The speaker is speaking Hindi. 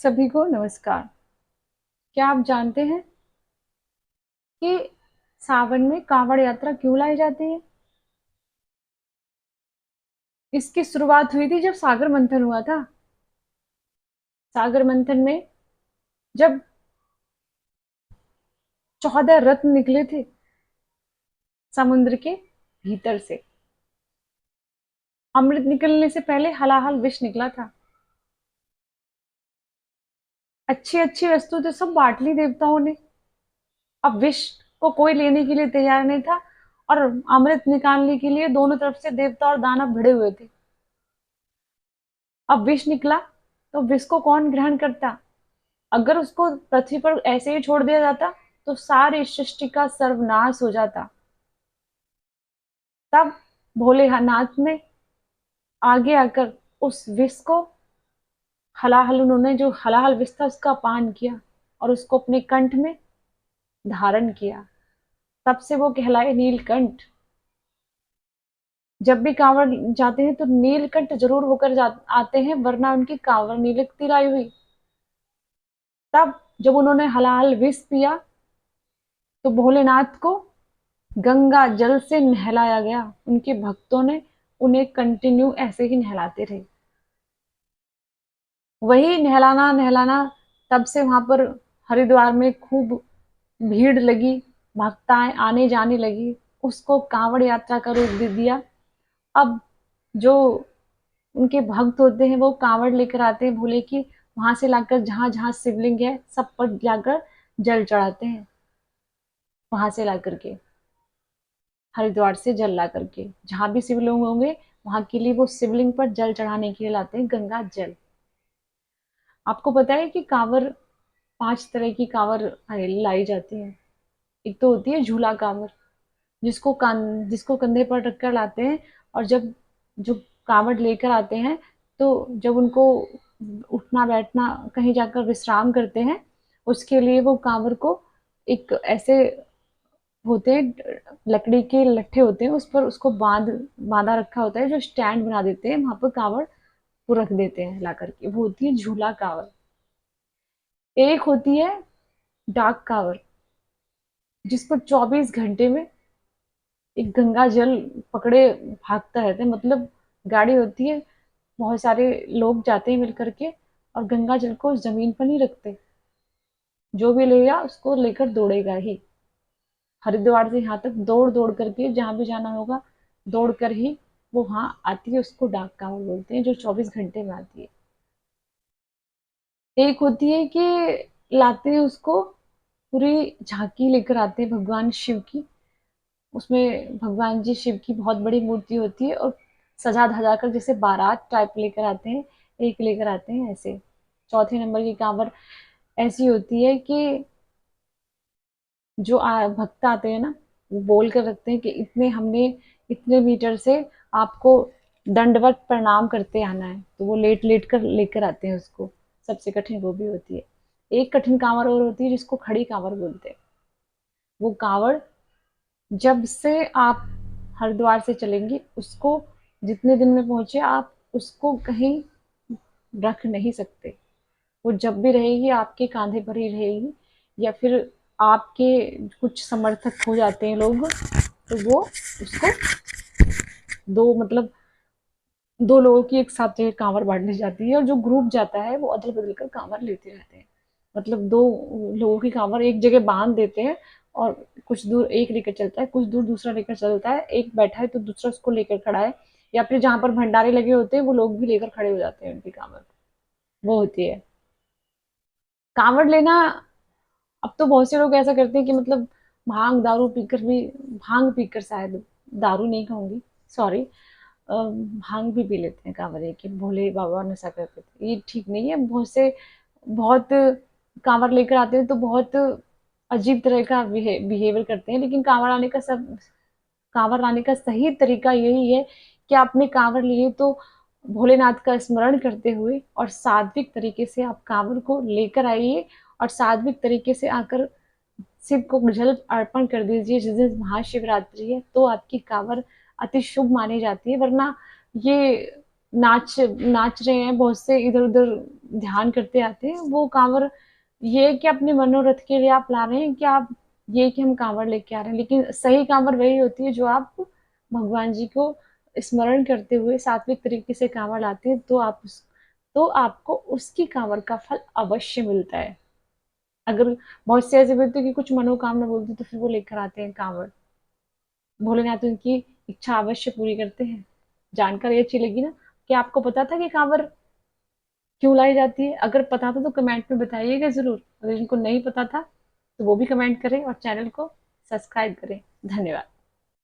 सभी को नमस्कार। क्या आप जानते हैं कि सावन में कांवड़ यात्रा क्यों लाई जाती है? इसकी शुरुआत हुई थी जब सागर मंथन हुआ था। सागर मंथन में जब 14 रत्न निकले थे समुद्र के भीतर से। अमृत निकलने से पहले हलाहल विष निकला था। अच्छी अच्छी वस्तु तो सब बांट ली देवताओं ने। अब विष को कोई लेने के लिए तैयार नहीं था, और अमृत निकालने के लिए दोनों तरफ से देवता और दानव भिड़े हुए थे। अब विष निकला तो विष को कौन ग्रहण करता? अगर उसको पृथ्वी पर ऐसे ही छोड़ दिया जाता तो सारी सृष्टि का सर्वनाश हो जाता। तब भोलेनाथ ने आगे आकर उस विष को हलाहल, उन्होंने जो हलाहल विष था उसका पान किया और उसको अपने कंठ में धारण किया। तब से वो कहलाए नीलकंठ। जब भी कांवड़ जाते हैं तो नीलकंठ जरूर होकर आते हैं, वरना उनकी कांवड़ नहीं लगती लाई हुई। तब जब उन्होंने हलाहल विष पिया तो भोलेनाथ को गंगा जल से नहलाया गया। उनके भक्तों ने उन्हें कंटिन्यू ऐसे ही नहलाते रहे। वही नहलाना नहलाना, तब से वहां पर हरिद्वार में खूब भीड़ लगी, भक्ताएं आने जाने लगी। उसको कांवड़ यात्रा का रूप दे दिया। अब जो उनके भक्त होते हैं वो कांवड़ लेकर आते हैं भोले की, वहां से लाकर जहां जहां शिवलिंग है सब पर जाकर जल चढ़ाते हैं। वहां से ला करके, हरिद्वार से जल ला करके जहां भी शिवलिंग होंगे वहां के लिए वो शिवलिंग पर जल चढ़ाने के लिए लाते हैं गंगा जल। आपको पता है कि कांवर, 5 तरह की कांवर लाई जाती है। एक तो होती है झूला कांवर, जिसको कंधे पर रखकर लाते हैं। और जब जो कांवड़ लेकर आते हैं तो जब उनको उठना बैठना, कहीं जाकर विश्राम करते हैं, उसके लिए वो कांवड़ को एक ऐसे होते हैं, लकड़ी के लट्ठे होते हैं, उस पर उसको बांधा रखा होता है, जो स्टैंड बना देते हैं वहां पर कांवड़ को रख देते हैं ला करके। वो होती है झूला कांवड़। एक होती है डाक कांवड़, जिस पर 24 घंटे में एक गंगा जल पकड़े भागता रहता है। मतलब गाड़ी होती है, बहुत सारे लोग जाते हैं मिल करके, और गंगा जल को जमीन पर नहीं रखते। जो भी लेगा उसको लेकर दौड़ेगा ही। हरिद्वार से यहाँ तक दौड़ दौड़ करके जहां भी जाना होगा दौड़ कर ही वो वहां आती है। उसको डाक कांवड़ बोलते हैं, जो 24 घंटे में आती है। एक होती है कि लाते हैं उसको, पूरी झांकी लेकर आते हैं भगवान शिव की। उसमें भगवान जी शिव की बहुत बड़ी मूर्ति होती है, और सजा धजा कर जैसे बारात टाइप लेकर आते हैं, एक लेकर आते हैं ऐसे। चौथे नंबर की कांवर ऐसी होती है कि जो भक्त आते हैं ना, वो बोल कर रखते हैं कि इतने हमने इतने मीटर से आपको दंडवत प्रणाम करते आना है, तो वो लेट लेट कर लेकर आते हैं उसको। सबसे कठिन वो भी होती है। एक कठिन कांवर और होती है जिसको खड़ी कांवर बोलते हैं। वो कांवड़ जब से आप हरिद्वार से चलेंगे, उसको जितने दिन में पहुंचे आप उसको कहीं रख नहीं सकते। वो जब भी रहेगी आपके कांधे पर ही रहेगी, या फिर आपके कुछ समर्थक हो जाते हैं लोग, तो वो उसको दो मतलब दो लोगों की एक साथ जो कांवर बांट ली जाती है, और जो ग्रुप जाता है वो अदल बदल कर कांवर लेते रहते हैं। मतलब दो लोगों की कांवर एक जगह बांध देते हैं, और कुछ दूर एक लेकर चलता है, कुछ दूर दूसरा लेकर चलता है, एक बैठा है तो दूसरा उसको लेकर खड़ा है, या फिर जहां पर भंडारे लगे होते हैं वो लोग भी लेकर खड़े हो जाते हैं उनकी कांवर। वो होती है कांवड़ लेना। अब तो बहुत से लोग ऐसा करते हैं कि मतलब भांग दारू पीकर भी, भांग पीकर शायद, दारू नहीं कहूंगी, सॉरी, भांग भी पी लेते हैं कांवरिये के। भोले बाबा नशा करते थे, ये ठीक नहीं है। बहुत कांवर लेकर आते हैं तो बहुत अजीब तरह का बिहेवियर करते हैं। लेकिन कांवर लाने का सही तरीका यही है कि आपने कांवर लिए तो भोलेनाथ का स्मरण करते हुए और सात्विक तरीके से आप कांवर को लेकर आइए, और सात्विक तरीके से आकर शिव को जल अर्पण कर दीजिए। जिस दिन महाशिवरात्रि है तो आपकी कांवर अति शुभ मानी जाती है। वरना ये नाच नाच रहे हैं, बहुत से इधर-उधर ध्यान करते आते हैं, वो काँवड़ ये है कि अपने मनोरथ के लिए आप ला रहे हैं कि आप ये कि हम काँवड़ लेके आ रहे हैं, लेकिन सही काँवड़ वही होती है जो आप भगवान जी को स्मरण करते हुए सात्विक तरीके से काँवड़ लाते हैं, तो आपको उसकी काँवड़ का फल अवश्य मिलता है। अगर बहुत से ऐसे व्यक्ति की कुछ मनोकामना बोलती तो फिर वो लेकर आते हैं काँवड़। भोलेनाथ उनकी इच्छा अवश्य पूरी करते हैं। जानकारी अच्छी लगी ना? क्या आपको पता था कि काँवड़ क्यों लाई जाती है? अगर पता था तो कमेंट में बताइएगा ज़रूर। अगर जिनको नहीं पता था तो वो भी कमेंट करें और चैनल को सब्सक्राइब करें। धन्यवाद।